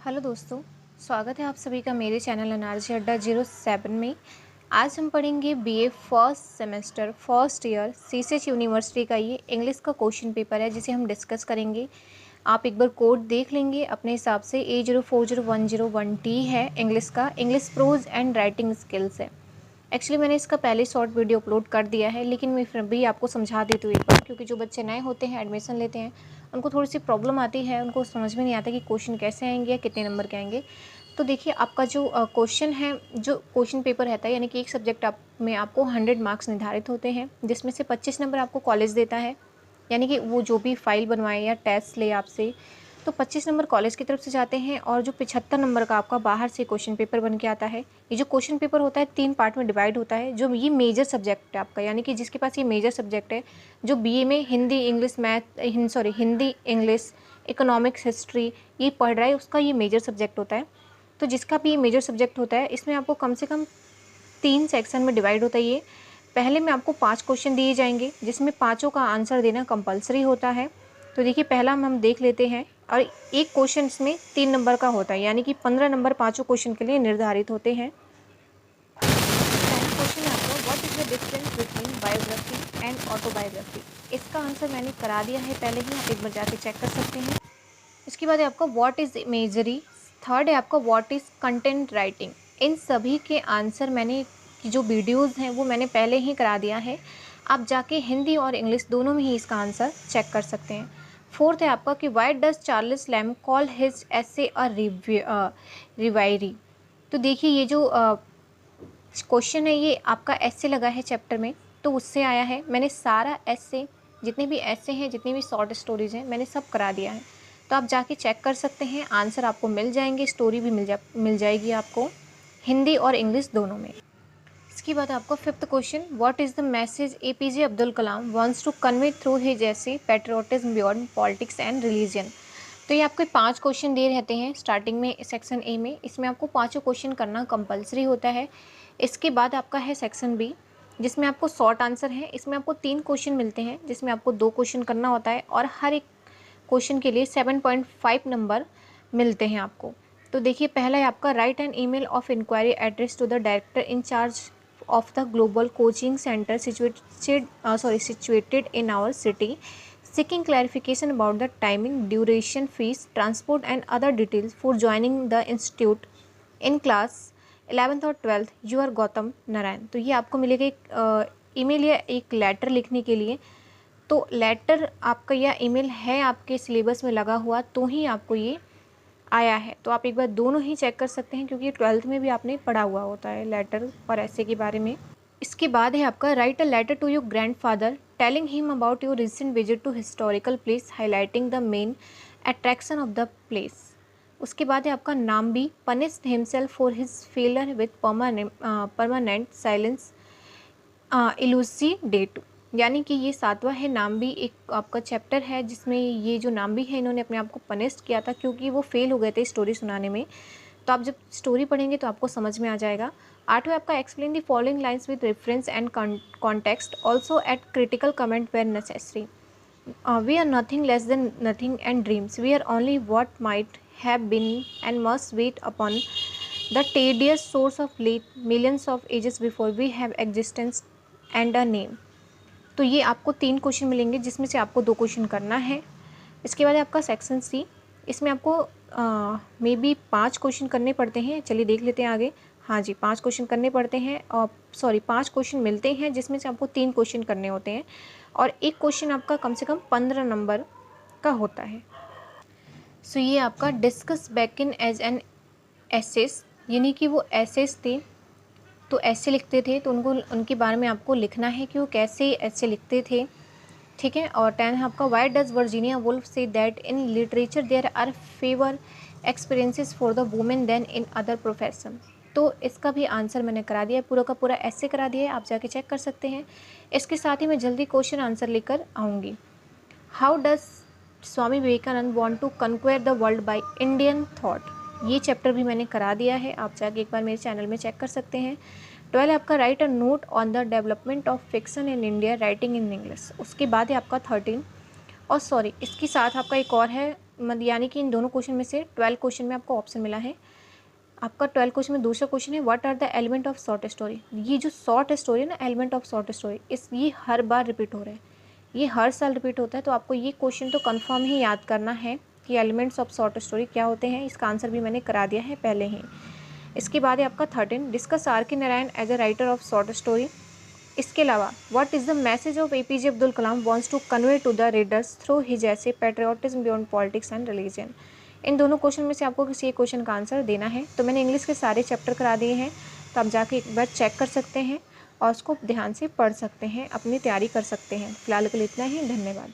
Hello दोस्तों, स्वागत है आप सभी का मेरे चैनल एनआरजी अड्डा 07 में। आज हम पढ़ेंगे BA first semester first year CCH university का ये इंग्लिश का क्वेश्चन पेपर है जिसे हम डिस्कस करेंगे। आप एक बार कोड देख लेंगे अपने हिसाब से। A040101T है इंग्लिश का, English pros and writing skills है। एक्चुअली मैंने इसका पहले शॉर्ट वीडियो अपलोड कर दिया है, लेकिन मैं फिर भी आपको समझा देती हूँ एक बार, क्योंकि जो बच्चे नए होते हैं एडमिशन लेते हैं उनको थोड़ी सी प्रॉब्लम आती है, उनको समझ में नहीं आता कि क्वेश्चन कैसे आएंगे या कितने नंबर के आएंगे। तो देखिए, आपका जो क्वेश्चन है, जो क्वेश्चन पेपर रहता है, यानी कि एक सब्जेक्ट में आपको 100 मार्क्स निर्धारित होते हैं, जिसमें से 25 नंबर आपको कॉलेज देता है, यानी कि वो जो भी फाइल बनवाए या टेस्ट ले आपसे, तो 25 नंबर कॉलेज की तरफ से जाते हैं और जो 75 नंबर का आपका बाहर से क्वेश्चन पेपर बन के आता है। ये जो क्वेश्चन पेपर होता है 3 पार्ट में डिवाइड होता है। जो ये मेजर सब्जेक्ट है आपका, यानी कि जिसके पास ये मेजर सब्जेक्ट है, जो बीए में Hindi English Hindi English economics history ये पढ़ रहा है, उसका ये मेजर सब्जेक्ट होता है। तो जिसका भी ये मेजर सब्जेक्ट होता है, इसमें आपको कम से कम 3 सेक्शन में डिवाइड होता है ये। पहले में आपको 5 क्वेश्चन दिए जाएंगे, जिसमें पाँचों का आंसर देना कंपलसरी होता है। तो देखिए, पहला हम देख लेते हैं। और एक क्वेश्चन इसमें 3 नंबर का होता है, यानी कि 15 नंबर पाँचों क्वेश्चन के लिए निर्धारित होते हैं। पहला क्वेश्चन है आपका, what is the difference between biography and autobiography. इसका आंसर मैंने करा दिया है पहले ही, आप एक बार जाके चेक कर सकते हैं। इसके बाद है आपका व्हाट इज इमेजरी। थर्ड है आपका व्हाट इज कंटेंट राइटिंग। इन सभी के आंसर मैंने जो वीडियोस हैं वो मैंने पहले ही करा दिया है। आप जाके हिंदी और इंग्लिश दोनों में ही इसका आंसर चेक कर सकते हैं। फोर्थ है आपका कि why does Charles Lamb call his essay a reverie. तो देखिए, ये जो क्वेश्चन है ये आपका ऐसे लगा है चैप्टर में, तो उससे आया है। मैंने सारा ऐसे, जितने भी ऐसे हैं, जितनी भी शॉर्ट स्टोरीज हैं, मैंने सब करा दिया है। तो आप जाके चेक कर सकते हैं, आंसर आपको मिल जाएंगे, स्टोरी भी मिल जाएगी आपको हिंदी और इंग्लिश दोनों में। इसके बाद आपका fifth question, what is the message APJ Abdul Kalam wants to convey through his essay patriotism beyond politics and religion. तो ये आपके 5 क्वेश्चन दे रहते हैं स्टार्टिंग में सेक्शन ए में। इसमें आपको पाँचों क्वेश्चन करना कंपलसरी होता है। इसके बाद आपका है सेक्शन बी, जिसमें आपको शॉर्ट आंसर है। इसमें आपको 3 क्वेश्चन मिलते हैं, जिसमें आपको 2 क्वेश्चन करना होता है और हर एक क्वेश्चन के लिए 7.5 नंबर मिलते हैं आपको। तो देखिए, पहला है आपका, write an email of inquiry address to the director in charge of the global coaching center situated in our city, seeking clarification about the timing, duration, fees, transport and other details for joining the institute in class 11th और 12th. You are Gautam Narayan. तो ये आपको मिलेगा एक email या एक letter लिखने के लिए। तो लेटर आपका या ईमेल है आपके सिलेबस में लगा हुआ तो ही आपको ये आया है। तो आप एक बार दोनों ही चेक कर सकते हैं, क्योंकि 12th में भी आपने पढ़ा हुआ होता है लेटर और ऐसे के बारे में। इसके बाद है आपका, write a letter to your grandfather telling him about your recent visit to historical place highlighting the main attraction of the place. उसके बाद है आपका, Nambi punished himself for his failure with permanent silence elucidate. यानी कि ये 7वां है नाम्बी, एक आपका चैप्टर है जिसमें ये जो नाम्बी है इन्होंने अपने आप को पनिश किया था क्योंकि वो फेल हो गए थे स्टोरी सुनाने में। तो आप जब स्टोरी पढ़ेंगे तो आपको समझ में आ जाएगा। 8वां आपका, explain the following lines with reference and context also add critical comment where necessary. We are nothing less than nothing and dreams, we are only what might have been and must wait upon the tedious source of late millions of ages before we have existence and a name. तो ये आपको 3 question मिलेंगे, जिसमें से आपको 2 question करना है। इसके बाद आपका सेक्शन सी, इसमें आपको मे बी 5 क्वेश्चन करने पड़ते हैं। चलिए देख लेते हैं आगे। हाँ जी, 5 क्वेश्चन करने पड़ते हैं, और 5 क्वेश्चन मिलते हैं, जिसमें से आपको 3 क्वेश्चन करने होते हैं और एक क्वेश्चन आपका कम से कम 15 नंबर का होता है। सो ये आपका डिस्कस बैकिन एज एन एसेस, यानी कि वो एसेस थे तो ऐसे लिखते थे, तो उनके बारे में आपको लिखना है कि वो कैसे ऐसे लिखते थे, ठीक है। और 10 है आपका, why does Virginia Woolf say that in literature there are fewer experiences for the women than in other profession. तो इसका भी आंसर मैंने करा दिया है, पूरा का पूरा ऐसे करा दिया है, आप जाके चेक कर सकते हैं। इसके साथ ही मैं जल्दी क्वेश्चन आंसर लेकर आऊँगी। How does Swami Vivekananda want to conquer the world by Indian thought. ये चैप्टर भी मैंने करा दिया है, आप जाके एक बार मेरे चैनल में चेक कर सकते हैं। 12 आपका, write a note on the development of fiction in India writing in English. उसके बाद है आपका 13, और सॉरी इसके साथ आपका एक और है, यानी कि इन दोनों क्वेश्चन में से 12 क्वेश्चन में आपको ऑप्शन मिला है। आपका 12 क्वेश्चन में दूसरा क्वेश्चन है what are the element of short story. ये जो शॉर्ट स्टोरी है ना, एलिमेंट ऑफ शॉर्ट स्टोरी, ये हर बार रिपीट हो रहा है, ये हर साल रिपीट होता है। तो आपको ये क्वेश्चन तो कंफर्म ही याद करना है कि एलिमेंट्स ऑफ शॉर्ट स्टोरी क्या होते हैं। इसका आंसर भी मैंने करा दिया है पहले ही। इसके बाद है आपका 13 discuss R K Narayan as a writer of short story. इसके अलावा what is the message of APJ Abdul Kalam wants to convey to the readers through his essay patriotism beyond politics and religion. इन दोनों क्वेश्चन में से आपको किसी एक क्वेश्चन का आंसर देना है। तो मैंने इंग्लिश के सारे चैप्टर करा दिए हैं, तो आप जाके एक बार चेक कर सकते हैं और उसको ध्यान से पढ़ सकते हैं, अपनी तैयारी कर सकते हैं। फिलहाल के लिए इतना ही, धन्यवाद।